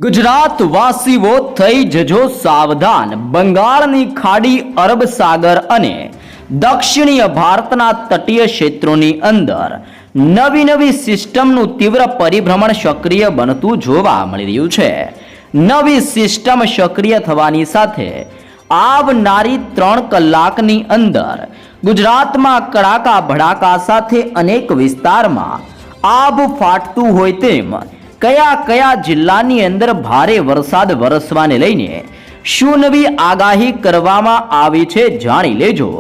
ગુજરાત વાસીઓ થઈ જજો સાવધાન. બંગાળની ખાડી, અરબ સાગર અને દક્ષિણીય ભારતના તટીય ક્ષેત્રોની અંદર નવી સિસ્ટમનું તીવ્ર પરિભ્રમણ સક્રિય બનતું જોવા મળી રહ્યું છે. નવી સિસ્ટમ સક્રિય થવાની સાથે આવનારી 3 કલાકની અંદર ગુજરાતમાં કડાકા ભડાકા સાથે અનેક વિસ્તારમાં આભ ફાટતું હોય તેમ કયા જિલ્લાની અંદર ભારે વરસાદ વરસવાને લઈને શું નવી આગાહી કરવામાં આવી છે જાણી લેજો.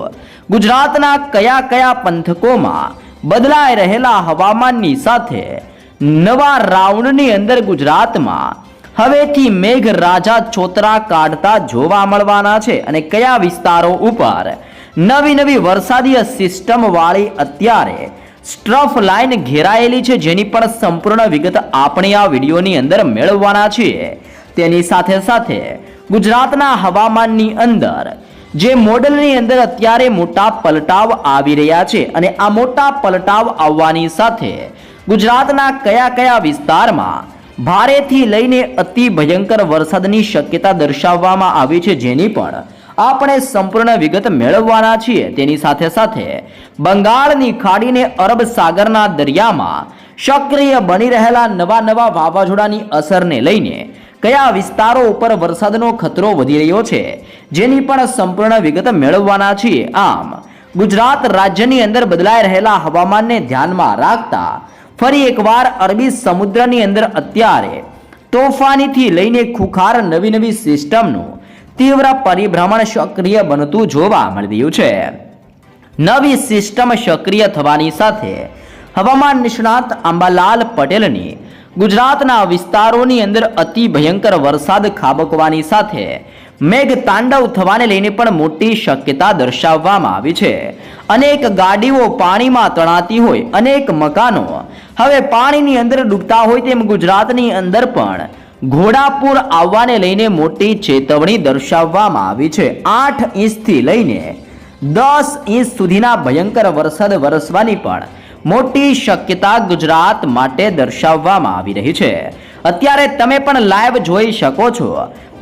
ગુજરાતના કયા પંથકોમાં બદલાઈ રહેલા હવામાનની સાથે નવા રાઉન્ડની અંદર ગુજરાતમાં હવેથી મેઘરાજા ચોતરા કાઢતા જોવા મળવાના છે અને કયા વિસ્તારો ઉપર નવી વરસાદીય સિસ્ટમ વાળી અત્યારે સ્ટ્રફ લાઇન ઘેરાયેલી છે, જેની પણ સંપૂર્ણ વિગત આપણે આ વિડીયોની અંદર મેળવવાના છીએ. તેની સાથે ગુજરાતના હવામાનની અંદર જે મોડલની અંદર અત્યારે મોટા પલટાવ આવી રહ્યા છે અને આ મોટા પલટાવ આવવાની સાથે ગુજરાતના કયા વિસ્તારમાં ભારેથી લઈને અતિ ભયંકર વરસાદની શક્યતા દર્શાવવામાં આવી છે, જેની પણ આપણે સંપૂર્ણ વિગત મેળવવાના છીએ. તેની સાથે બંગાળની ખાડીને અરબ સાગરના દરિયામાં સક્રિય બની રહેલા નવા વાવાઝોડાની અસરને લઈને કયા વિસ્તારો ઉપર વરસાદનો ખતરો વધી રહ્યો છે, જેની પણ સંપૂર્ણ વિગત મેળવવાના છીએ. આમ ગુજરાત રાજ્યની અંદર બદલાઈ રહેલા હવામાનને ધ્યાનમાં રાખતા ફરી એકવાર અરબી સમુદ્રની અંદર અત્યારે તોફાનીથી લઈને ખુખાર નવી સિસ્ટમનું તીવ્ર પરિભ્રમણ સક્રિય બનતું જોવા મળી રહ્યું છે. નવી સિસ્ટમ સક્રિય થવાની સાથે હવામાન નિષ્ણાત અંબાલાલ પટેલની ગુજરાતના વિસ્તારોની અંદર અતિ ભયંકર વરસાદ ખાબકવાની સાથે મેઘ તાંડવ થવાને લઈને પણ મોટી શક્યતા દર્શાવવામાં આવી છે. અનેક ગાડીઓ પાણીમાં તણાતી હોય, અનેક મકાનો હવે પાણીની અંદર ડૂબતા હોય તેમ ગુજરાતની અંદર પણ ઘોડાપુર આવવાને લઈને મોટી ચેતવણી દર્શાવવામાં આવી છે. 8 ઇંચથી લઈને 10 ઇંચ સુધીના ભયંકર વરસાદ વરસવાની પણ મોટી શક્યતા ગુજરાત માટે દર્શાવવામાં આવી રહી છે. અત્યારે તમે પણ લાઈવ જોઈ શકો છો,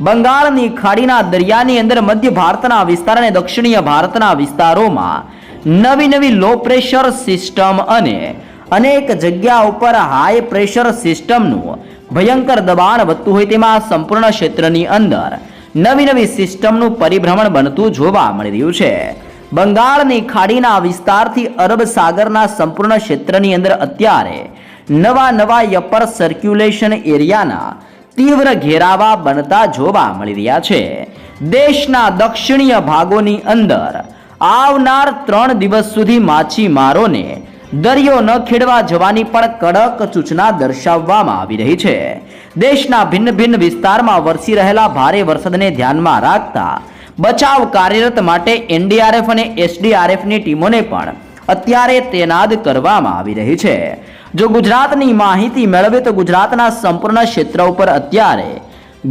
બંગાળની ખાડીના દરિયાની અંદર મધ્ય ભારતના વિસ્તાર અને દક્ષિણીય ભારતના વિસ્તારોમાં નવી લો પ્રેશર સિસ્ટમ અને અનેક જગ્યા ઉપર હાઈ પ્રેશર સિસ્ટમનું ભયંકર દબાણ વધતું હોય તેમાં સંપૂર્ણ ક્ષેત્રની અંદર નવી સિસ્ટમનું પરિભ્રમણ બનતું જોવા મળી રહ્યું છે. બંગાળની ખાડીના વિસ્તારથી અરબ સાગરના સંપૂર્ણ ક્ષેત્રની અંદર અત્યારે નવા અપર સર્ક્યુલેશન એરિયાના તીવ્ર ઘેરાવા બનતા જોવા મળી રહ્યા છે. દેશના દક્ષિણીય ભાગોની અંદર આવનાર 3 દિવસ સુધી માછીમારોને દરિયો ન ખેડવા જવાની પણ કડક સૂચના દર્શાવવામાં આવી રહી છે. દેશના ભિન્ન વિસ્તારમાં વરસી રહેલા ભારે વરસાદને ધ્યાનમાં રાખતા બચાવ કાર્યરત માટે NDRF અને SDRFની ટીમોને પણ અત્યારે તૈનાત કરવામાં આવી રહી છે. જો ગુજરાતની માહિતી મેળવે તો ગુજરાતના સંપૂર્ણ ક્ષેત્ર ઉપર અત્યારે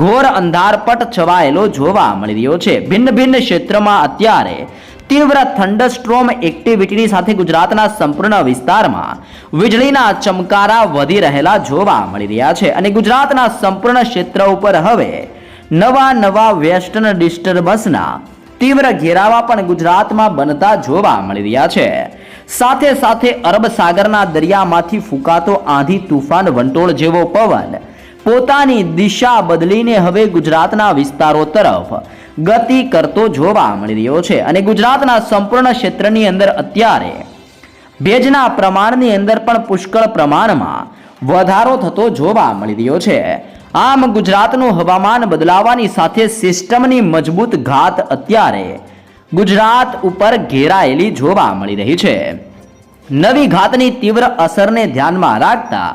ઘોર અંધારપટ છવાયેલો જોવા મળી રહ્યો છે. ભિન્ન ક્ષેત્રમાં અત્યારે તીવ્ર થંડરસ્ટ્રોમ એક્ટિવિટીની સાથે ગુજરાતના સંપૂર્ણ વિસ્તારમાં વીજળીના ચમકારા વધી રહેલા જોવા મળી રહ્યા છે અને ગુજરાતના સંપૂર્ણ ક્ષેત્ર ઉપર હવે નવા વેસ્ટર્ન ડિસ્ટર્બન્સના તીવ્ર ઘેરાવા પણ ગુજરાતમાં બનતા જોવા મળી રહ્યા છે. સાથે અરબ સાગરના દરિયામાંથી ફૂંકાતો આંધી તુફાન વંટોળ જેવો પવન પોતાની દિશા બદલીને હવે ગુજરાતના વિસ્તારો તરફ ગતિ કરતો જોવા મળી રહ્યો છે અને ગુજરાતના સંપૂર્ણ ક્ષેત્રની અંદર અત્યારે ભેજના પ્રમાણની અંદર પણ પુષ્કળ પ્રમાણમાં વધારો થતો જોવા મળી રહ્યો છે. આમ ગુજરાતનું હવામાન બદલાવાની સાથે સિસ્ટમની મજબૂત ઘાત અત્યારે ગુજરાત ઉપર ઘેરાયેલી જોવા મળી રહી છે. નવી ઘાતની તીવ્ર અસરને ધ્યાનમાં રાખતા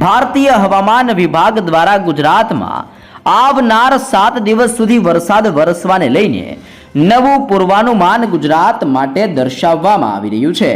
ભારતીય હવામાન વિભાગ દ્વારા ગુજરાતમાં આવનાર 7 દિવસ સુધી વરસાદ વરસવાને લઈને નવું પૂર્વાનુમાન ગુજરાત માટે દર્શાવવામાં આવી રહ્યું છે.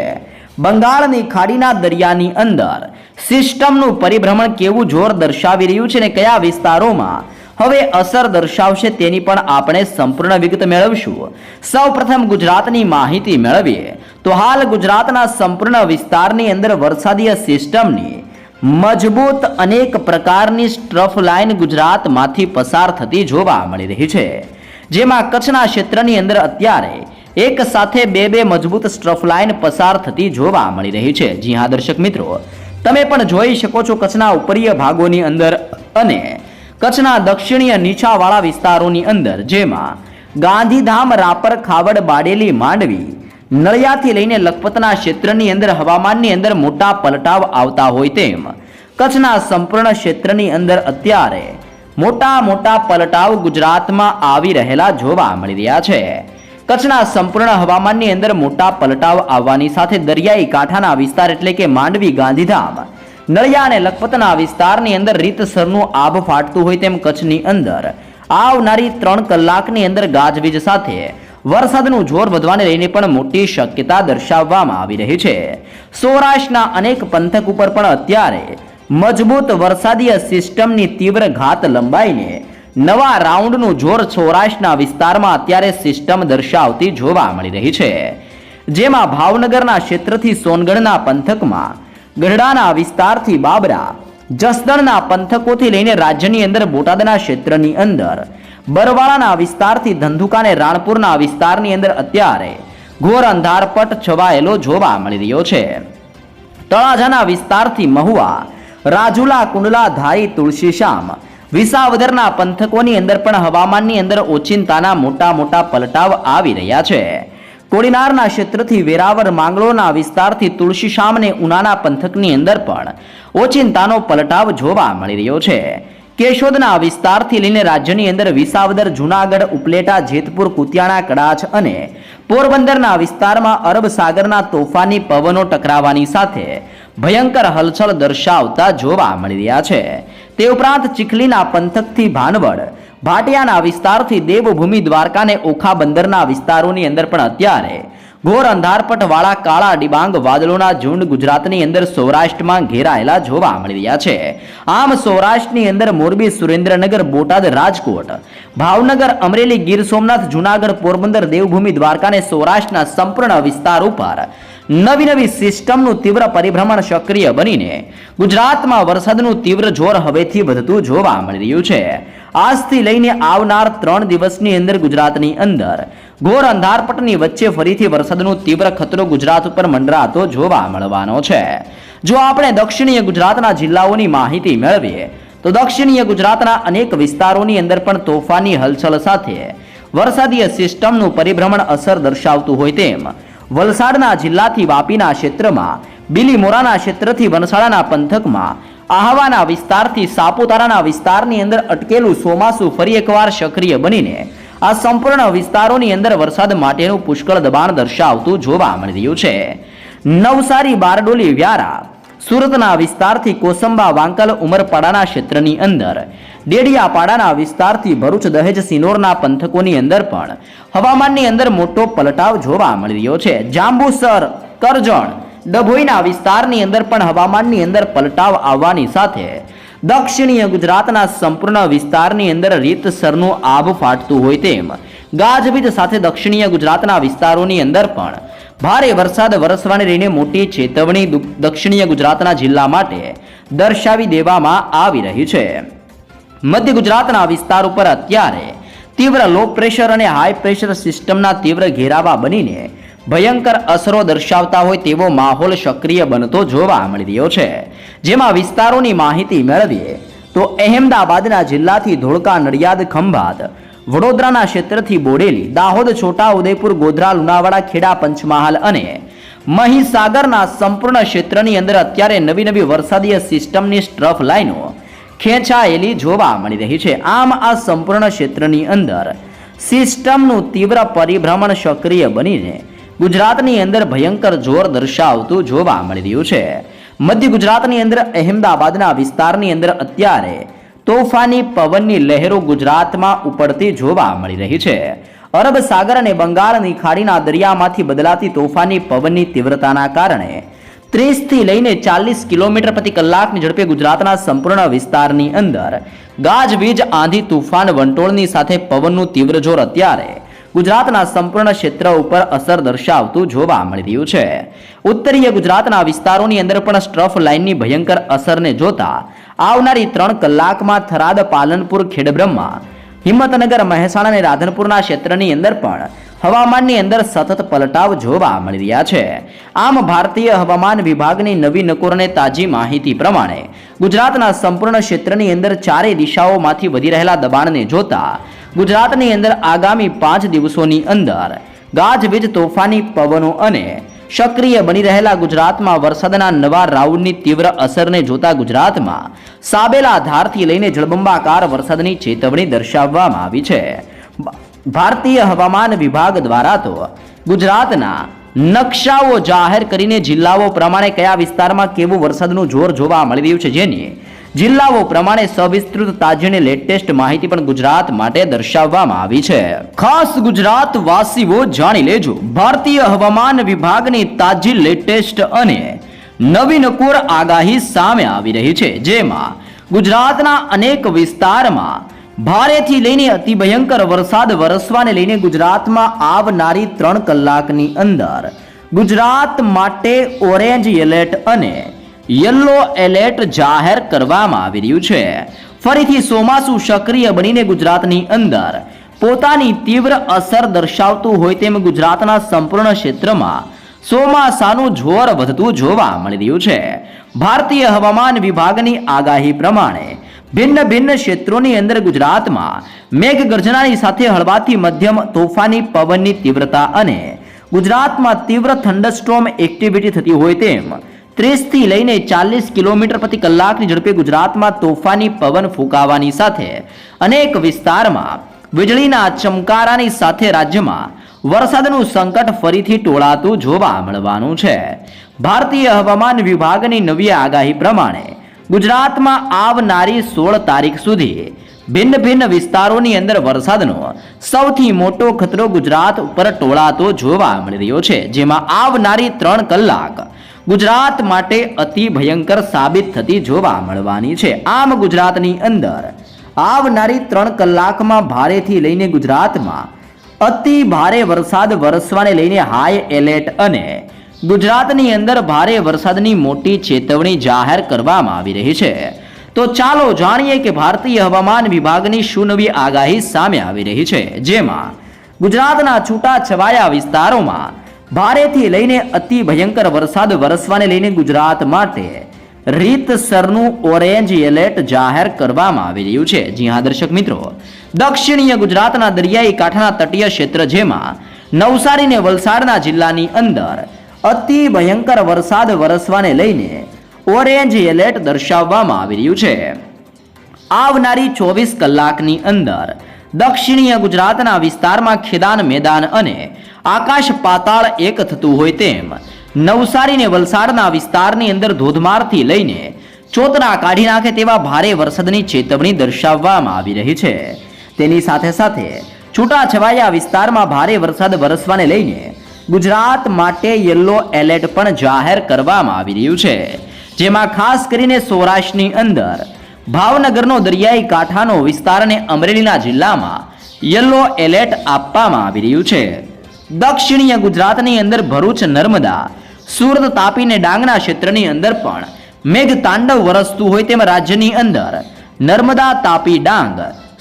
બંગાળની ખાડીના દરિયાની અંદર સિસ્ટમનું પરિભ્રમણ કેવું જોર દર્શાવી રહ્યું છે અને કયા વિસ્તારોમાં હવે અસર દર્શાવશે તેની પણ આપણે સંપૂર્ણ વિગત મેળવશું. સૌપ્રથમ ગુજરાતની માહિતી મેળવીએ તો હાલ ગુજરાતના સંપૂર્ણ વિસ્તારની અંદર વરસાદીય સિસ્ટમની મજબૂત અનેક પ્રકારની સ્ટ્રફ લાઇન ગુજરાતમાંથી પસાર થતી જોવા મળી રહી છે, જેમાં કચ્છના ક્ષેત્રની અંદર અત્યારે એક સાથે બે મજબૂત સ્ટ્રફ લાઇન પસાર થતી જોવા મળી રહી છે. જી હા દર્શક મિત્રો, તમે પણ જોઈ શકો છો કચ્છના ઉપરીય ભાગોની અંદર અને કચ્છના દક્ષિણીય નીચાવાળા વિસ્તારોની અંદર, જેમાં ગાંધીધામ, રાપર, ખાવડ, બાડેલી, માંડવી, નળિયાથી લઈને લખપતના ક્ષેત્રની અંદર હવામાનની અંદર મોટા પલટાવ આવતા હોય તેમ કચ્છના સંપૂર્ણ ક્ષેત્રની અંદર અત્યારે મોટા પલટાવ ગુજરાતમાં આવી રહેલા જોવા મળી રહ્યા છે. કચ્છના સંપૂર્ણ હવામાનની અંદર મોટા પલટાવ આવવાની સાથે દરિયાઈ કાંઠાના વિસ્તાર એટલે કે માંડવી, ગાંધીધામ, નળિયા અને લખપતના વિસ્તારની અંદર રીતસરનું આભ ફાટતું હોય તેમ કચ્છની અંદર આવનારી 3 કલાકની અંદર ગાજવીજ સાથે વરસાદનું જોર વધવાને લઈને પણ મોટી શક્યતા દર્શાવવામાં આવી રહી છે. સૌરાષ્ટ્રના અનેક પંથક ઉપર પણ અત્યારે મજબૂત વરસાદીય સિસ્ટમની તીવ્ર ઘાત લંબાઈને નવા રાઉન્ડનું જોર સૌરાષ્ટ્રના વિસ્તારમાં અત્યારે સિસ્ટમ દર્શાવતી જોવા મળી રહી છે, જેમાં ભાવનગરના ક્ષેત્રથી સોનગઢના પંથકમાં, ગઢડાના વિસ્તારથી બાબરા, જસદણના પંથકોથી લઈને રાજ્યની અંદર બોટાદના ક્ષેત્રની અંદર, બરવાળાના વિસ્તારથી ધંધુકા અને રાણપુરના વિસ્તારની અંદર અત્યારે ઘોર અંધારપટ છવાયેલો જોવા મળી રહ્યો છે. તળાજાના વિસ્તારથી મહુવા, રાજુલા, કુંડલા, ધારી, તુલસીશ્યામ, વિસાવદરના પંથકોની અંદર પણ હવામાનની અંદર ઓચિંતાના મોટા પલટાવ આવી રહ્યા છે. કોડીનારના ક્ષેત્રથી વેરાવળ, માંગરોળના વિસ્તારથી તુલસીશ્યામ અને ઉનાના પંથકની અંદર પણ ઓચિંતાનો પલટાવ જોવા મળી રહ્યો છે. કેશોદના વિસ્તારથી લઈને રાજ્યની અંદર વિસાવદર, જૂનાગઢ, ઉપલેટા, જેતપુર, કુતિયાણા, કડાચ અને પોરબંદરના વિસ્તારમાં અરબ સાગરના તોફાની પવનો ટકરાવાની સાથે ભયંકર હલચલ દર્શાવતા જોવા મળી રહ્યા છે. તે ઉપરાંત ચીખલીના પંથકથી ભાનવડ, ભાટિયાના વિસ્તારથી દેવભૂમિ, દ્વારકા અને ઓખા બંદરના વિસ્તારોની અંદર પણ અત્યારે ઘોર અંધારપટ વાળા કાળા ડિબાંગ વાદળોના ઝુંડ ગુજરાતની અંદર સૌરાષ્ટ્રમાં ઘેરાયેલા જોવા મળી રહ્યા છે. આમ સૌરાષ્ટ્રની અંદર મોરબી, સુરેન્દ્રનગર, બોટાદ, રાજકોટ, ભાવનગર, અમરેલી, ગીર સોમનાથ, જૂનાગઢ, પોરબંદર, દેવભૂમિ, દ્વારકા અને સૌરાષ્ટ્રના સંપૂર્ણ વિસ્તાર ઉપર નવી સિસ્ટમનું તીવ્ર પરિભ્રમણ સક્રિય બનીને ગુજરાતમાં વરસાદનું તીવ્ર જોર હવેથી વધતું જોવા મળી રહ્યું છે. આજથી લઈને આવનાર 3 દિવસની અંદર ગુજરાતની અંદર ઘોર અંધારપટની વચ્ચે ફરીથી વરસાદનો તીવ્ર ખતરો ગુજરાત ઉપર મંડરાતો જોવા મળવાનો છે. જો આપણે દક્ષિણીય ગુજરાતના જિલ્લાઓની માહિતી મેળવીએ તો દક્ષિણીય ગુજરાતના અનેક વિસ્તારોની અંદર પણ તોફાની હલચલ સાથે વરસાદીય સિસ્ટમનું પરિભ્રમણ અસર દર્શાવતું હોય તેમ વલસાડના જિલ્લાથી વાપીના ક્ષેત્રમાં, બિલીમોરાના ક્ષેત્રથી વનસાડાના પંથકમાં, આહવાના વિસ્તારથી સાપુતારાના વિસ્તારની અંદર અટકેલું ચોમાસું ફરી એકવાર સક્રિય બનીને આ સંપૂર્ણ વિસ્તારોની અંદર વરસાદ માટેનું પુષ્કળ દબાણ દર્શાવતું જોવા મળી રહ્યું છે. નવસારી, બારડોલી, વ્યારા, સુરતના વિસ્તારથી કોસંબા, વાંકલ, ઉમરપાડાના ક્ષેત્રની અંદર, ડેડિયાપાડાના વિસ્તારથી ભરૂચ, દહેજ, સિનોરના પંથકોની અંદર પણ હવામાનની અંદર મોટો પલટાવ જોવા મળી રહ્યો છે. જાંબુસર, કરજણ, ડભોઈના વિસ્તારની અંદર પણ હવામાનની અંદર પલટાવ આવવાની સાથે દક્ષિણીય ગુજરાતના સંપૂર્ણ વિસ્તારની અંદર રીતસરનું આભ ફાટતું હોય તેમ ગાજવીજ સાથે દક્ષિણીય ગુજરાતના વિસ્તારોની અંદર પણ ભારે વરસાદ વરસવાને લઈને મોટી ચેતવણી દક્ષિણીય ગુજરાતના જિલ્લા માટે દર્શાવી દેવામાં આવી રહી છે. મધ્ય ગુજરાતના વિસ્તાર ઉપર અત્યારે તીવ્ર લો પ્રેશર અને હાઈ પ્રેશર સિસ્ટમના તીવ્ર ઘેરાવા બનીને ભયંકર અસરો દર્શાવતા હોય તેવો માહોલ સક્રિય બનતો જોવા મળી રહ્યો છે. જેમાં વિસ્તારોની માહિતી મેળવીએ તો અહેમદાબાદના જિલ્લાથી ધોળકા, નડિયાદ, ખંભાત, વડોદરાના ક્ષેત્રથી બોડેલી, દાહોદ, છોટા ઉદેપુર, ગોધરા, લુણાવાડા, ખેડા, પંચમહાલ અને મહીસાગરના સંપૂર્ણ ક્ષેત્રની અંદર અત્યારે નવી વરસાદીય સિસ્ટમની સ્ટ્રફ લાઈનો ખેંચાયેલી જોવા મળી રહી છે. આમ આ સંપૂર્ણ ક્ષેત્રની અંદર સિસ્ટમનું તીવ્ર પરિભ્રમણ સક્રિય બનીને ગુજરાતની અંદર ભયંકર જોર દર્શાવતું જોવા મળી રહ્યું છે. મધ્ય ગુજરાતની અંદર અહેમદાબાદના વિસ્તારની અંદર અત્યારે તોફાની પવનની લહેરો ગુજરાતમાં ઉપડતી જોવા મળી રહી છે. અરબ સાગર અને બંગાળની ખાડીના દરિયામાંથી બદલાતી તોફાની પવનની તીવ્રતાના કારણે 30 થી લઈને 40 કિલોમીટર પ્રતિ કલાકની ઝડપે ગુજરાતના સંપૂર્ણ વિસ્તારની અંદર ગાજવીજ, આંધી, તુફાન, વંટોળની સાથે પવનનું તીવ્ર જોર અત્યારે ગુજરાતના સંપૂર્ણ ક્ષેત્ર ઉપર અસર દર્શાવતું જોવા મળી રહ્યું છે. ઉત્તરીય ગુજરાતના વિસ્તારોની અંદર પણ સ્ટ્રફ લાઇનની ભયંકર અસરને જોતા આવનારી 3 કલાકમાં થરાદ, પાલનપુર, ખેડબ્રહ્મા, હિંમતનગર, મહેસાણા અને રાધનપુરના ક્ષેત્રની અંદર પણ હવામાનની અંદર સતત પલટાવ જોવા મળી રહ્યા છે. આમ ભારતીય હવામાન વિભાગની નવી નકોર અને તાજી માહિતી પ્રમાણે ગુજરાતના સંપૂર્ણ ક્ષેત્રની અંદર ચારેય દિશાઓમાંથી વધી રહેલા દબાણને જોતા ગુજરાતની અંદર આગામી 5 દિવસોની અંદર ગાજવીજ, તોફાની પવનો અને સક્રિય બની રહેલા ગુજરાતમાં વરસાદના નવા રાઉન્ડની તીવ્ર અસરને જોતા ગુજરાતમાં સાબેલા ધારથી લઈને જળબંબાકાર વરસાદની ચેતવણી દર્શાવવામાં આવી છે. ભારતીય હવામાન વિભાગ દ્વારા તો ગુજરાતના નકશાઓ જાહેર કરીને જિલ્લાઓ પ્રમાણે કયા વિસ્તારમાં કેવું વરસાદનું જોર જોવા મળી રહ્યું છે, જેની જિલ્લાઓ પ્રમાણે સવિસ્તૃત તાજી અને લેટેસ્ટ માહિતી પણ ગુજરાત માટે દર્શાવવામાં આવી છે. ખાસ ગુજરાત વાસીઓ જાણી લેજો, ભારતીય હવામાન વિભાગની તાજી, લેટેસ્ટ અને નવી નકોર આગાહી સામે આવી રહી છે, જેમાં ગુજરાતના અનેક વિસ્તારમાં ભારેથી લઈને અતિ ભયંકર વરસાદ વરસવાને લઈને ગુજરાતમાં આવનારી 3 કલાકની અંદર ગુજરાત માટે ઓરેન્જ એલર્ટ અને યલો એલર્ટ જાહેર કરવામાં આવી રહ્યું છે. ફરીથી ચોમાસું સક્રિય બનીને ગુજરાતની અંદર પોતાની તીવ્ર અસર દર્શાવતું હોય તેમ ગુજરાતના સંપૂર્ણ ક્ષેત્રમાં ચોમાસાનું જોર વધતું જોવા મળી રહ્યું છે. ભારતીય હવામાન વિભાગની આગાહી પ્રમાણે ભિન્ન ભિન્ન ક્ષેત્રોની અંદર ગુજરાતમાં મેઘગર્જનાની સાથે હળવાથી મધ્યમ તોફાની પવનની તીવ્રતા અને ગુજરાતમાં તીવ્ર થંડરસ્ટોર્મ એક્ટિવિટી થતી હોય તેમ 30 થી લઈને 40 કિલોમીટર પ્રતિ કલાકની ઝડપે ગુજરાતમાં તોફાની પવન ફૂંકાવાની સાથે અનેક વિસ્તારમાં વીજળીના ચમકારાની સાથે રાજ્યમાં વરસાદનું સંકટ ફરીથી ટોળાતું જોવા મળવાનું છે. ભારતીય હવામાન વિભાગની નવી આગાહી પ્રમાણે ગુજરાતમાં આવનારી 16 તારીખ સુધી ભિન્ન ભિન્ન વિસ્તારોની અંદર વરસાદનો સૌથી મોટો ખતરો ગુજરાત ઉપર ટોળાતો જોવા મળી રહ્યો છે, જેમાં આવનારી 3 કલાક ગુજરાત માટે અતિ ભયંકર સાબિત થતી જોવા મળવાની છે. આમ ગુજરાતની અંદર આવનારી 3 કલાકમાં ભારેથી લઈને ગુજરાતમાં અતિ ભારે વરસાદ વરસવાને લઈને હાઈ એલર્ટ અને ગુજરાતની અંદર ભારે વરસાદની મોટી ચેતવણી જાહેર કરવામાં આવી રહી છે. તો ચાલો જાણીએ કે ભારતીય હવામાન વિભાગની શું નવી આગાહી સામે આવી રહી છે, જેમાં ગુજરાતના છૂટા છવાયા વિસ્તારોમાં ભારેથી લઈને અતિ ભયંકર વરસાદ વરસવાને લઈને ગુજરાત માટે રીતસરનું ઓરેન્જ એલર્ટ જાહેર કરવામાં આવી રહ્યું છે. જી હા દર્શક મિત્રો, દક્ષિણીય ગુજરાતના દરિયાઈ કાંઠાના તટીય ક્ષેત્ર જેમાં નવસારી અને વલસાડના જિલ્લાની અંદર અતિ ભયંકર વરસાદ વરસવાને લઈને ઓરેન્જ એલર્ટ દર્શાવવામાં આવી રહ્યું છે. આવનારી 24 કલાકની અંદર દક્ષિણીય ગુજરાતના વિસ્તારમાં ખેદાન, મેદાન અને આકાશ પાતાળ એક થતું હોય તેમ નવસારી અને વલસાડના વિસ્તારની અંદર ધોધમારથી લઈને ચોતરા કાઢી નાખે તેવા ભારે વરસાદની ચેતવણી દર્શાવવામાં આવી રહી છે. તેની સાથે સાથે છૂટાછવાયા વિસ્તારમાં ભારે વરસાદ વરસવાને લઈને ગુજરાત માટે યલો એલર્ટ પણ જાહેર કરવામાં આવી રહ્યું છે, જેમાં ખાસ કરીને સૌરાષ્ટ્રની અંદર ભાવનગરનો દરિયાઈ કાંઠાનો વિસ્તાર અને અમરેલીના જિલ્લામાં યલો એલર્ટ આપવામાં આવી રહ્યું છે. દક્ષિણીય ગુજરાતની અંદર ભરૂચ, નર્મદા, સુરત, તાપી અને ડાંગના ક્ષેત્રની અંદર પણ મેઘ તાંડવ વરસતું હોય તેમ રાજ્યની અંદર નર્મદા, તાપી, ડાંગ,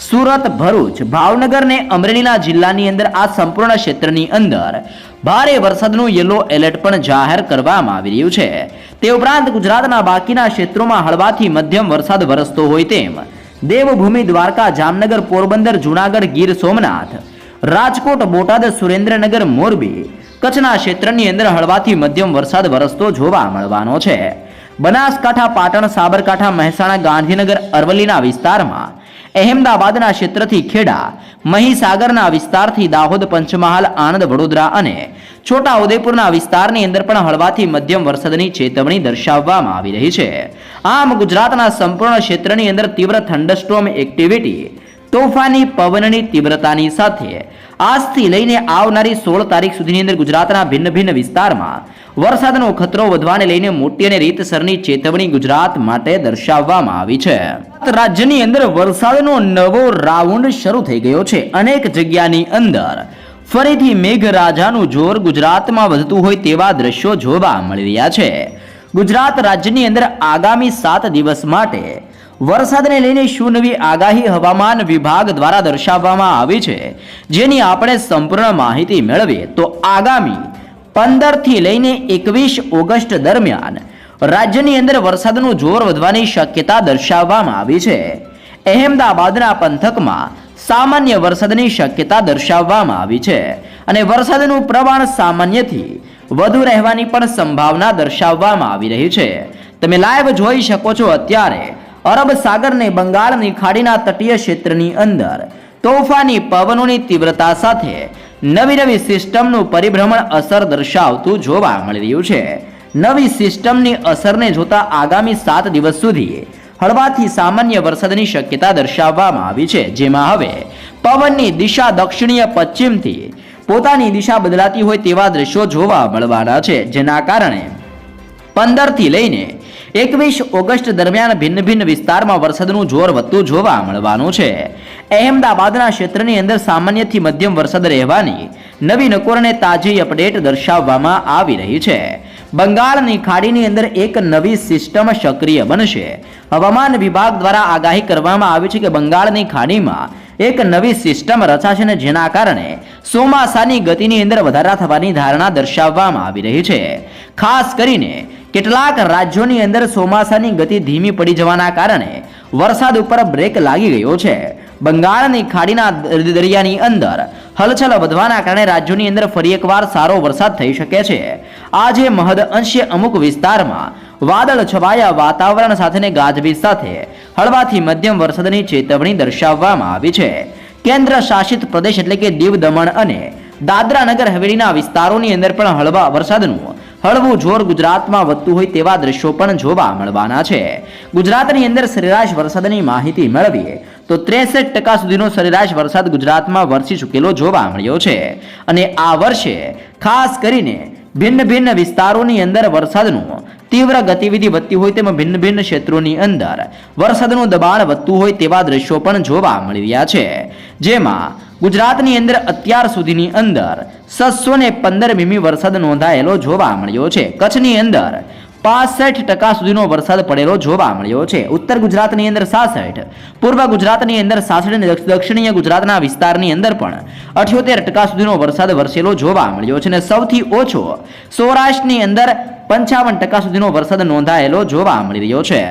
સુરત, ભરૂચ, ભાવનગર ને અમરેલીના જિલ્લાની અંદર આ સંપૂર્ણ ક્ષેત્રની અંદર ભારે વરસાદનું યલો એલર્ટ પણ જાહેર કરવામાં આવી રહ્યું છે. તે ઉપરાંત ગુજરાતના બાકીના ક્ષેત્રોમાં હળવાથી મધ્યમ વરસાદ વરસતો હોય તેમ દેવભૂમિ, દ્વારકા, જામનગર, પોરબંદર, જૂનાગઢ, ગીર સોમનાથ, રાજકોટ, બોટાદ, સુરેન્દ્રનગર, મોરબી, કચ્છના ક્ષેત્રની અંદર હળવાથી મધ્યમ વરસાદ વરસતો જોવા મળવાનો છે. બનાસકાંઠા, પાટણ, સાબરકાંઠા, મહેસાણા, ગાંધીનગર, અરવલ્લીના વિસ્તારમાં, અહેમદાબાદના ક્ષેત્રથી ખેડા, મહીસાગરના વિસ્તારથી દાહોદ, પંચમહાલ, આણંદ, વડોદરા અને છોટા ઉદેપુરના વિસ્તારની અંદર પણ હળવાથી મધ્યમ વરસાદની ચેતવણી દર્શાવવામાં આવી રહી છે. આમ ગુજરાતના સંપૂર્ણ ક્ષેત્રની અંદર તીવ્ર થંડરસ્ટોર્મ એક્ટિવિટી, તોફાની પવનની તીવ્રતાની સાથે આજથી લઈને આવનારી 16 તારીખ સુધીની અંદર ગુજરાતના ભિન્ન ભિન્ન વિસ્તારમાં વરસાદનો ખતરો વધવાને લઈને મોટી અને રીતસરની ચેતવણી ગુજરાત માટે દર્શાવવામાં આવી છે. રાજ્યની અંદર વરસાદનો નવો રાઉન્ડ શરૂ થઈ ગયો છે. અનેક જગ્યાની અંદર ફરીથી મેઘરાજાનું જોર ગુજરાતમાં વધતું હોય તેવા દ્રશ્યો જોવા મળી રહ્યા છે. ગુજરાત રાજ્યની અંદર આગામી 7 દિવસ માટે વરસાદને લઈને શું નવી આગાહી હવામાન વિભાગ દ્વારા દર્શાવવામાં આવી છે, જેની આપણે સંપૂર્ણ માહિતી મેળવીએ તો આગામી 15 થી લઈને 21 ઓગસ્ટ દરમિયાન રાજ્યની અંદર વરસાદનું જોર વધવાની શક્યતા દર્શાવવામાં આવી છે. અહેમદાબાદના પંથકમાં સામાન્ય વરસાદની શક્યતા દર્શાવવામાં આવી છે અને વરસાદનું પ્રમાણ સામાન્યથી વધુ રહેવાની પણ સંભાવના દર્શાવવામાં આવી રહી છે. તમે લાઈવ જોઈ શકો છો અત્યારે અરબ સાગરને બંગાળની ખાડીના તટીય ક્ષેત્રની અંદર તોફાની પવનોની તીવ્રતા સાથે નવી સિસ્ટમનું પરિભ્રમણ અસર દર્શાવતું જોવા મળી રહ્યું છે. નવી સિસ્ટમની અસરને જોતા આગામી 7 દિવસ સુધી હળવાથી સામાન્ય વરસાદની શક્યતા દર્શાવવામાં આવી છે, જેમાં હવે પવનની દિશા દક્ષિણીય પશ્ચિમથી પોતાની દિશા બદલાતી હોય તેવા દ્રશ્યો જોવા મળવાના છે, જેના કારણે 15 થી લઈને 21 ઓગસ્ટ દરમિયાન ભિન્ન વિસ્તારમાં વરસાદનું જોર વધતું જોવા મળવાનું છે. અહેમદાબાદના ક્ષેત્રની અંદર સામાન્યથી મધ્યમ વરસાદ રહેવાની નવી નકોર અને તાજી અપડેટ દર્શાવવામાં આવી રહી છે. બંગાળની ખાડીની અંદર એક નવી સિસ્ટમ સક્રિય બનશે. હવામાન વિભાગ દ્વારા આગાહી કરવામાં આવી છે કે બંગાળની ખાડીમાં એક નવી સિસ્ટમ રચાશે અને જેના કારણે ચોમાસાની ગતિની અંદર વધારા થવાની ધારણા દર્શાવવામાં આવી રહી છે. ખાસ કરીને કેટલાક રાજ્યોની અંદર ચોમાસાની ગતિ ધીમી પડી જવાના કારણે વરસાદ ઉપર બ્રેક લાગી ગયો છે. બંગાળની ખાડીના દરિયાની અંદર હલચલ વધવાના કારણે રાજ્યોની અંદર ફરી એકવાર સારો વરસાદ થઈ શકે છે. આજે મહદ અંશે અમુક વિસ્તારમાં વાદળ છવાયા વાતાવરણ સાથે ગાજવીજ સાથે હળવાથી મધ્યમ વરસાદની ચેતવણી દર્શાવવામાં આવી છે. કેન્દ્ર શાસિત પ્રદેશ એટલે કે દીવ દમણ અને દાદરા નગર હવેલીના વિસ્તારોની અંદર પણ હળવા વરસાદનું હળવું જોર ગુજરાતમાં વધતું હોય તેવા દ્રશ્યો પણ જોવા મળવાના છે. ગુજરાતની અંદર સરેરાશ વરસાદની માહિતી મેળવીએ તો 63% સુધીનો સરેરાશ વરસાદ ગુજરાતમાં વરસી ચૂકેલો જોવા મળ્યો છે અને આ વર્ષે ખાસ કરીને ભિન્ન વિસ્તારોની અંદર વરસાદનું તીવ્ર ગતિવિધિ વધતી હોય તેમ ભિન્ન ક્ષેત્રોની અંદર વરસાદનું દબાણ વધતું હોય તેવા દ્રશ્યો પણ જોવા મળી રહ્યા છે. જેમાં ગુજરાતની અંદર અત્યાર સુધીની અંદર 615 મીમી વરસાદ નોંધાયેલો જોવા મળ્યો છે. કચ્છની અંદર 65% સુધીનો વરસાદ પડેલો જોવા મળ્યો છે. ઉત્તર ગુજરાતની અંદર 66, પૂર્વ ગુજરાતની અંદર 66 અને દક્ષિણીય ગુજરાતના વિસ્તારની અંદર પણ 78% સુધીનો વરસાદ વરસેલો જોવા મળ્યો છે અને સૌથી ઓછો સૌરાષ્ટ્રની અંદર 55% સુધીનો વરસાદ નોંધાયેલો જોવા મળી રહ્યો છે.